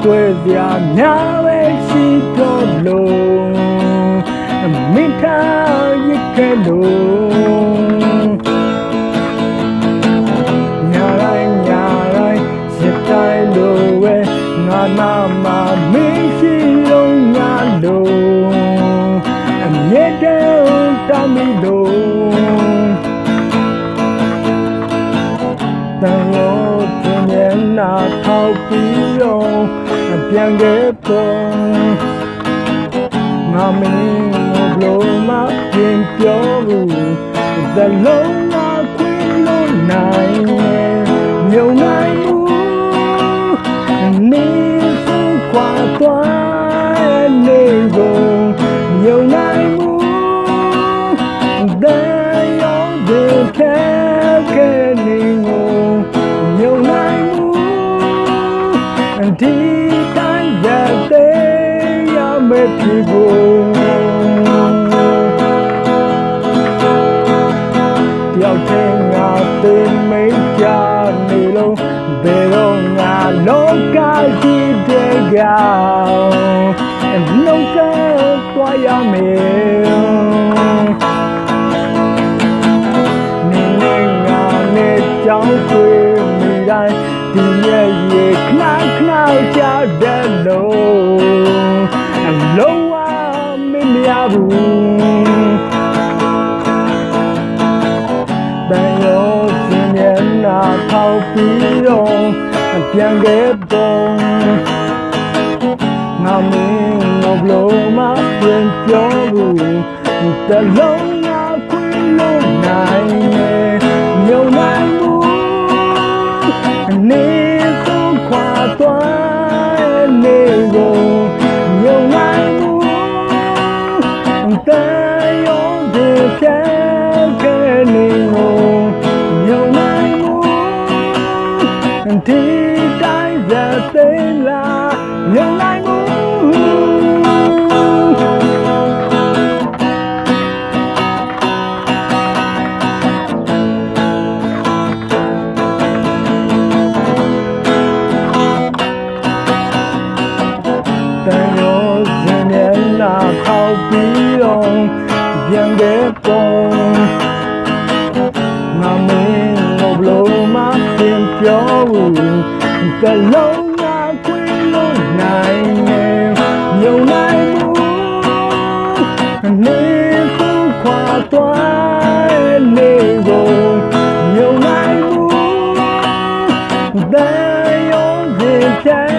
ကွယ်ပြများပဲရှိတော့လို့မိထားရခဲ့လို့ညာတိုင်းစတိုင်းလို့ဝဲငါနာမှာမင်းရှိလုံးညာလို့အမြဲတမ်းတမ်းလို့တန်ရောပြင်းနာထောက်ပြီးတော့ပြန်ခဲ့ပေါ်ငါမင်းဘလို့မပြင်ပြောဘူးသလုံးငါခွေလို့နိုင်မြုံနိုင်ဘူးနေစုခွာသွားနေကုန်မြုံနိုင်ဘူးတဲ့ရောဒီခဲနေကုန်မြုံနိုင်ဘူးဒီတိုင်းရတဲ့ရမယ့်ဖြစ်ဖို့တယောက်တည်းငါသိမိတ်ကြနေလို့ဘယ်တော့ငါလောကကြီးတဲ့ကောင်နှုတ်ဆက်သွားရမယ်နေနဲ့ငါနဲ့ကြောင်းတွေ့မိတိုင်းဒီရဲ့ရေခဏကြတဲ့လို့လုံးဝမမြဘူးတန်ရောစင်မျက်နှာထောက်ပြီးတော့ပြန်ခဲ့တော့ငါမင်းဘလို့မပြန်ပြောဘူးတလုံးငါခွေလို့နိုင်မြုံနိုင်ဘူးနေဆုံးခွာသွားနေကုန်မြုံနိုင်ဘူးတဲ့ရောဒီဖြဲခဲနေကုန်မြုံနိုင်ဘူးဒီတိုင်းဇာသိလာမြုံနိုင်ဘူးတန်ရောစင်မျက်နှာထောက်ပြီးတော့ပြန်ခဲ့ပေါ်ငါမင်းဘလို့မပြင်ပြောဘူးကလုံးငါခွေလို့နိုင်မြုံနိုင်ဘူးနေခုခွာသွားနေကုန်မြုံနိုင်ဘူးတဲ့ရောစင်